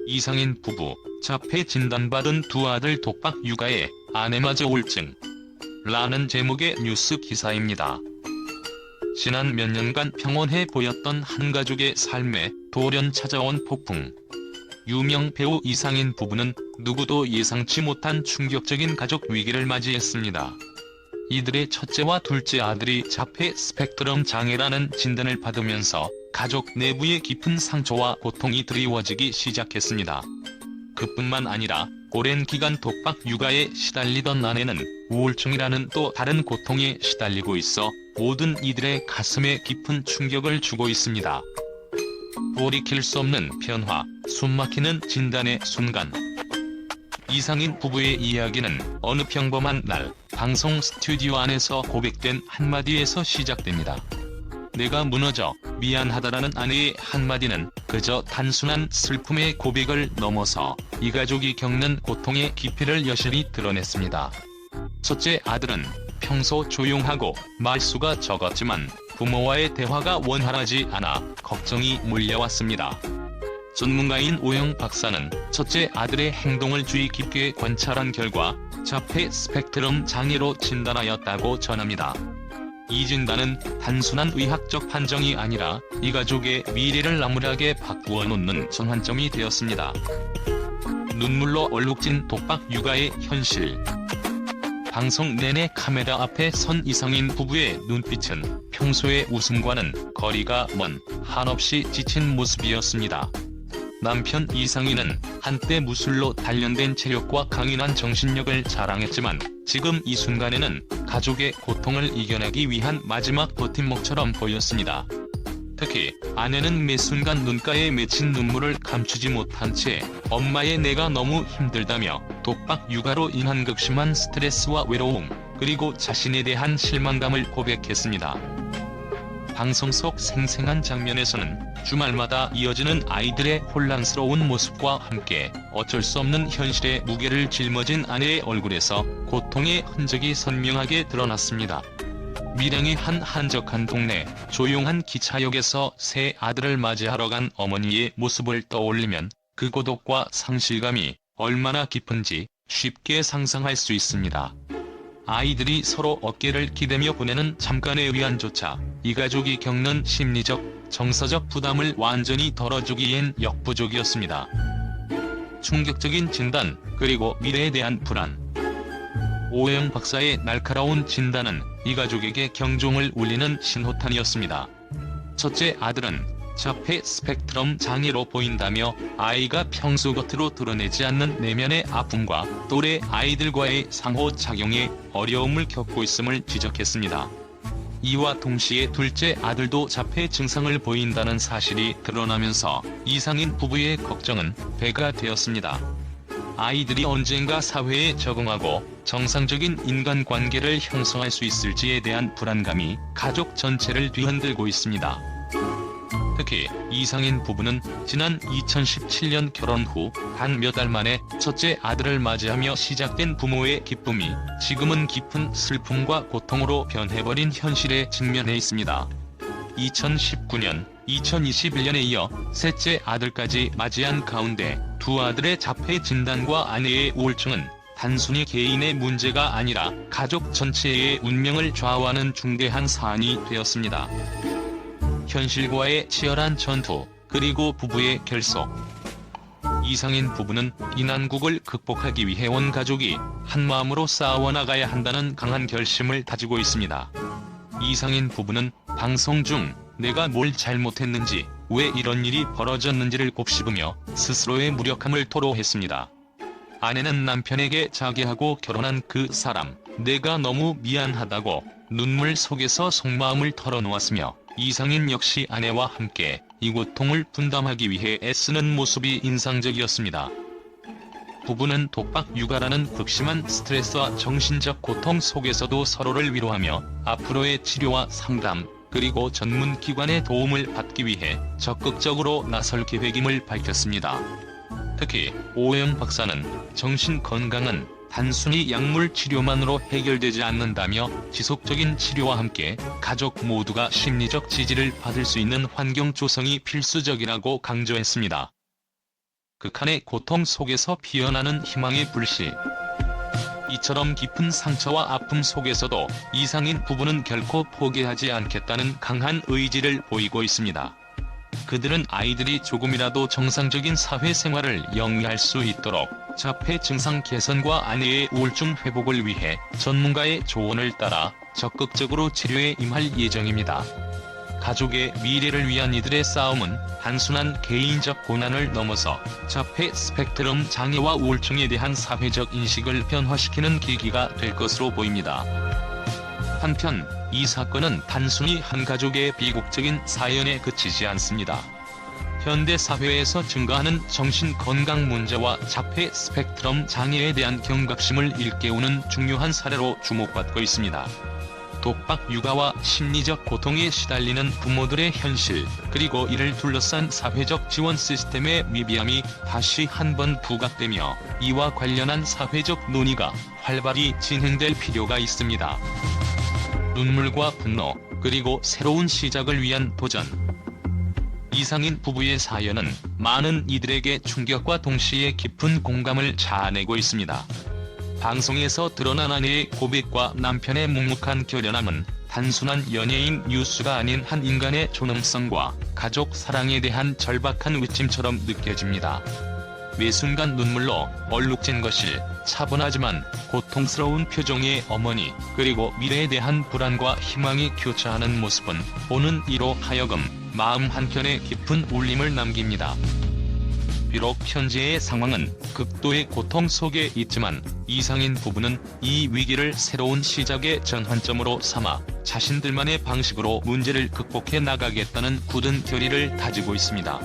이상인 부부, 자폐 진단받은 두 아들 독박 육아에 아내마저 우울증. 라는 제목의 뉴스 기사입니다. 지난 몇 년간 평온해 보였던 한 가족의 삶에 돌연 찾아온 폭풍. 유명 배우 이상인 부부는 누구도 예상치 못한 충격적인 가족 위기를 맞이했습니다. 이들의 첫째와 둘째 아들이 자폐 스펙트럼 장애라는 진단을 받으면서 가족 내부의 깊은 상처와 고통이 드리워지기 시작했습니다. 그뿐만 아니라 오랜 기간 독박 육아에 시달리던 아내는 우울증이라는 또 다른 고통에 시달리고 있어 모든 이들의 가슴에 깊은 충격을 주고 있습니다. 돌이킬 수 없는 변화, 숨막히는 진단의 순간. 이상인 부부의 이야기는 어느 평범한 날 방송 스튜디오 안에서 고백된 한마디에서 시작됩니다. 내가 무너져 미안하다라는 아내의 한마디는 그저 단순한 슬픔의 고백을 넘어서 이 가족이 겪는 고통의 깊이를 여실히 드러냈습니다. 첫째 아들은 평소 조용하고 말수가 적었지만 부모와의 대화가 원활하지 않아 걱정이 몰려왔습니다. 전문가인 오영 박사는 첫째 아들의 행동을 주의 깊게 관찰한 결과 자폐 스펙트럼 장애로 진단하였다고 전합니다. 이 진단은 단순한 의학적 판정이 아니라 이 가족의 미래를 나무라게 바꾸어 놓는 전환점이 되었습니다. 눈물로 얼룩진 독박 육아의 현실. 방송 내내 카메라 앞에 선 이상인 부부의 눈빛은 평소의 웃음과는 거리가 먼 한없이 지친 모습이었습니다. 남편 이상인은 한때 무술로 단련된 체력과 강인한 정신력을 자랑했지만 지금 이 순간에는 가족의 고통을 이겨내기 위한 마지막 버팀목처럼 보였습니다. 특히 아내는 매 순간 눈가에 맺힌 눈물을 감추지 못한 채 엄마의 내가 너무 힘들다며 독박 육아로 인한 극심한 스트레스와 외로움, 그리고 자신에 대한 실망감을 고백했습니다. 방송 속 생생한 장면에서는 주말마다 이어지는 아이들의 혼란스러운 모습과 함께 어쩔 수 없는 현실의 무게를 짊어진 아내의 얼굴에서 고통의 흔적이 선명하게 드러났습니다. 밀양의 한 한적한 동네, 조용한 기차역에서 새 아들을 맞이하러 간 어머니의 모습을 떠올리면 그 고독과 상실감이 얼마나 깊은지 쉽게 상상할 수 있습니다. 아이들이 서로 어깨를 기대며 보내는 잠깐의 위안조차 이 가족이 겪는 심리적, 정서적 부담을 완전히 덜어주기엔 역부족이었습니다. 충격적인 진단, 그리고 미래에 대한 불안. 오영 박사의 날카로운 진단은 이 가족에게 경종을 울리는 신호탄이었습니다. 첫째 아들은 자폐 스펙트럼 장애로 보인다며 아이가 평소 겉으로 드러내지 않는 내면의 아픔과 또래 아이들과의 상호작용에 어려움을 겪고 있음을 지적했습니다. 이와 동시에 둘째 아들도 자폐 증상을 보인다는 사실이 드러나면서 이상인 부부의 걱정은 배가 되었습니다. 아이들이 언젠가 사회에 적응하고 정상적인 인간관계를 형성할 수 있을지에 대한 불안감이 가족 전체를 뒤흔들고 있습니다. 특히 이상인 부부는 지난 2017년 결혼 후 단 몇 달 만에 첫째 아들을 맞이하며 시작된 부모의 기쁨이 지금은 깊은 슬픔과 고통으로 변해버린 현실에 직면해 있습니다. 2019년, 2021년에 이어 셋째 아들까지 맞이한 가운데 두 아들의 자폐 진단과 아내의 우울증은 단순히 개인의 문제가 아니라 가족 전체의 운명을 좌우하는 중대한 사안이 되었습니다. 현실과의 치열한 전투, 그리고 부부의 결속. 이상인 부부는 이 난국을 극복하기 위해 온 가족이 한마음으로 싸워나가야 한다는 강한 결심을 다지고 있습니다. 이상인 부부는 방송 중 내가 뭘 잘못했는지, 왜 이런 일이 벌어졌는지를 곱씹으며 스스로의 무력함을 토로했습니다. 아내는 남편에게 자기하고 결혼한 그 사람, 내가 너무 미안하다고 눈물 속에서 속마음을 털어놓았으며 이상인 역시 아내와 함께 이 고통을 분담하기 위해 애쓰는 모습이 인상적이었습니다. 부부는 독박 육아라는 극심한 스트레스와 정신적 고통 속에서도 서로를 위로하며 앞으로의 치료와 상담, 그리고 전문 기관의 도움을 받기 위해 적극적으로 나설 계획임을 밝혔습니다. 특히 오영 박사는 정신 건강은 단순히 약물 치료만으로 해결되지 않는다며 지속적인 치료와 함께 가족 모두가 심리적 지지를 받을 수 있는 환경 조성이 필수적이라고 강조했습니다. 극한의 고통 속에서 피어나는 희망의 불씨. 이처럼 깊은 상처와 아픔 속에서도 이상인 부부는 결코 포기하지 않겠다는 강한 의지를 보이고 있습니다. 그들은 아이들이 조금이라도 정상적인 사회생활을 영위할 수 있도록 자폐 증상 개선과 아내의 우울증 회복을 위해 전문가의 조언을 따라 적극적으로 치료에 임할 예정입니다. 가족의 미래를 위한 이들의 싸움은 단순한 개인적 고난을 넘어서 자폐 스펙트럼 장애와 우울증에 대한 사회적 인식을 변화시키는 계기가 될 것으로 보입니다. 한편 이 사건은 단순히 한 가족의 비극적인 사연에 그치지 않습니다. 현대 사회에서 증가하는 정신건강 문제와 자폐 스펙트럼 장애에 대한 경각심을 일깨우는 중요한 사례로 주목받고 있습니다. 독박 육아와 심리적 고통에 시달리는 부모들의 현실, 그리고 이를 둘러싼 사회적 지원 시스템의 미비함이 다시 한번 부각되며 이와 관련한 사회적 논의가 활발히 진행될 필요가 있습니다. 눈물과 분노, 그리고 새로운 시작을 위한 도전. 이상인 부부의 사연은 많은 이들에게 충격과 동시에 깊은 공감을 자아내고 있습니다. 방송에서 드러난 아내의 고백과 남편의 묵묵한 결연함은 단순한 연예인 뉴스가 아닌 한 인간의 존엄성과 가족 사랑에 대한 절박한 외침처럼 느껴집니다. 매 순간 눈물로 얼룩진 것일, 차분하지만 고통스러운 표정의 어머니, 그리고 미래에 대한 불안과 희망이 교차하는 모습은 보는 이로 하여금 마음 한켠에 깊은 울림을 남깁니다. 비록 현재의 상황은 극도의 고통 속에 있지만 이상인 부부는 이 위기를 새로운 시작의 전환점으로 삼아 자신들만의 방식으로 문제를 극복해 나가겠다는 굳은 결의를 다지고 있습니다.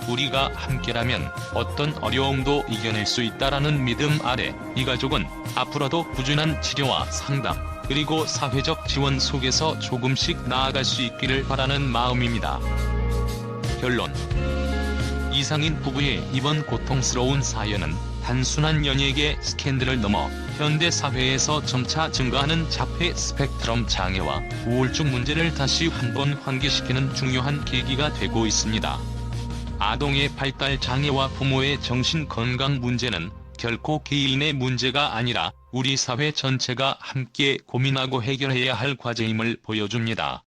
우리가 함께라면 어떤 어려움도 이겨낼 수 있다라는 믿음 아래 이 가족은 앞으로도 꾸준한 치료와 상담, 그리고 사회적 지원 속에서 조금씩 나아갈 수 있기를 바라는 마음입니다. 결론. 이상인 부부의 이번 고통스러운 사연은 단순한 연예계 스캔들을 넘어 현대 사회에서 점차 증가하는 자폐 스펙트럼 장애와 우울증 문제를 다시 한번 환기시키는 중요한 계기가 되고 있습니다. 아동의 발달 장애와 부모의 정신 건강 문제는 결코 개인의 문제가 아니라 우리 사회 전체가 함께 고민하고 해결해야 할 과제임을 보여줍니다.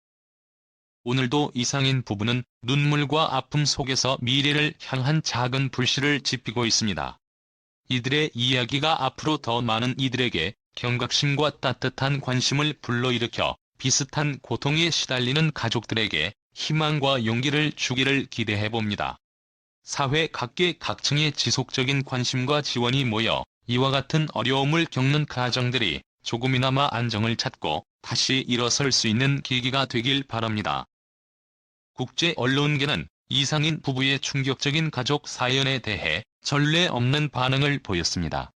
오늘도 이상인 부부는 눈물과 아픔 속에서 미래를 향한 작은 불씨를 지피고 있습니다. 이들의 이야기가 앞으로 더 많은 이들에게 경각심과 따뜻한 관심을 불러일으켜 비슷한 고통에 시달리는 가족들에게 희망과 용기를 주기를 기대해봅니다. 사회 각계 각층의 지속적인 관심과 지원이 모여 이와 같은 어려움을 겪는 가정들이 조금이나마 안정을 찾고 다시 일어설 수 있는 계기가 되길 바랍니다. 국제 언론계는 이상인 부부의 충격적인 가족 사연에 대해 전례 없는 반응을 보였습니다.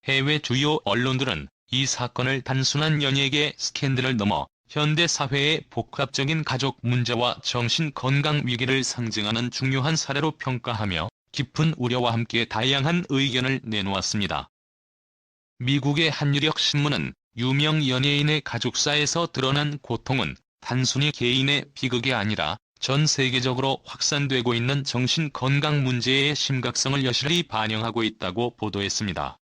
해외 주요 언론들은 이 사건을 단순한 연예계 스캔들을 넘어 현대 사회의 복합적인 가족 문제와 정신 건강 위기를 상징하는 중요한 사례로 평가하며 깊은 우려와 함께 다양한 의견을 내놓았습니다. 미국의 한 유력 신문은 유명 연예인의 가족사에서 드러난 고통은 단순히 개인의 비극이 아니라 전 세계적으로 확산되고 있는 정신 건강 문제의 심각성을 여실히 반영하고 있다고 보도했습니다.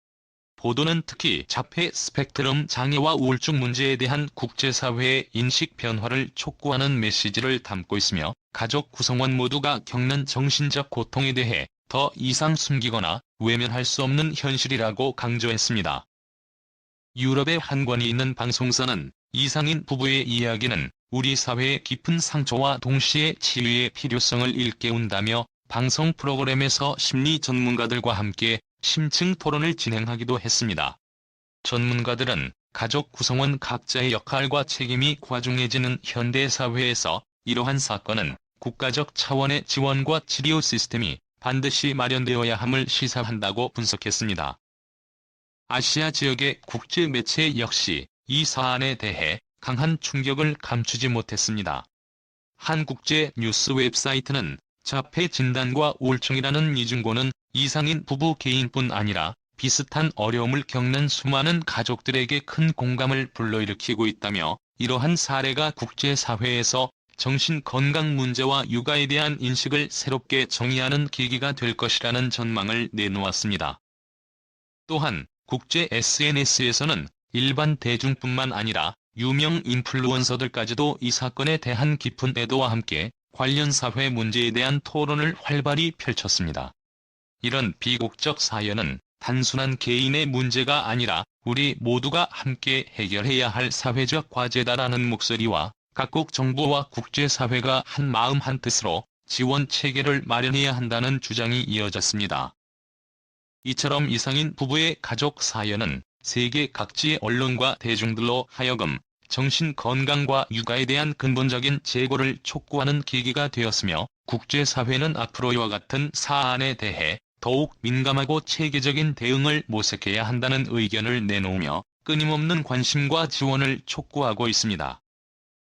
보도는 특히 자폐 스펙트럼 장애와 우울증 문제에 대한 국제사회의 인식 변화를 촉구하는 메시지를 담고 있으며 가족 구성원 모두가 겪는 정신적 고통에 대해 더 이상 숨기거나 외면할 수 없는 현실이라고 강조했습니다. 유럽의 한 권위 있는 방송사는 이상인 부부의 이야기는 우리 사회의 깊은 상처와 동시에 치유의 필요성을 일깨운다며 방송 프로그램에서 심리 전문가들과 함께 심층 토론을 진행하기도 했습니다. 전문가들은 가족 구성원 각자의 역할과 책임이 과중해지는 현대 사회에서 이러한 사건은 국가적 차원의 지원과 치료 시스템이 반드시 마련되어야 함을 시사한다고 분석했습니다. 아시아 지역의 국제 매체 역시 이 사안에 대해 강한 충격을 감추지 못했습니다. 한 국제 뉴스 웹사이트는 자폐 진단과 우울증이라는 이중고는 이상인 부부 개인뿐 아니라 비슷한 어려움을 겪는 수많은 가족들에게 큰 공감을 불러일으키고 있다며 이러한 사례가 국제사회에서 정신건강 문제와 육아에 대한 인식을 새롭게 정의하는 계기가 될 것이라는 전망을 내놓았습니다. 또한 국제 SNS에서는 일반 대중뿐만 아니라 유명 인플루언서들까지도 이 사건에 대한 깊은 애도와 함께 관련 사회 문제에 대한 토론을 활발히 펼쳤습니다. 이런 비극적 사연은 단순한 개인의 문제가 아니라 우리 모두가 함께 해결해야 할 사회적 과제다라는 목소리와 각국 정부와 국제사회가 한 마음 한 뜻으로 지원 체계를 마련해야 한다는 주장이 이어졌습니다. 이처럼 이상인 부부의 가족 사연은 세계 각지의 언론과 대중들로 하여금 정신건강과 육아에 대한 근본적인 재고를 촉구하는 계기가 되었으며, 국제사회는 앞으로 이와 같은 사안에 대해 더욱 민감하고 체계적인 대응을 모색해야 한다는 의견을 내놓으며 끊임없는 관심과 지원을 촉구하고 있습니다.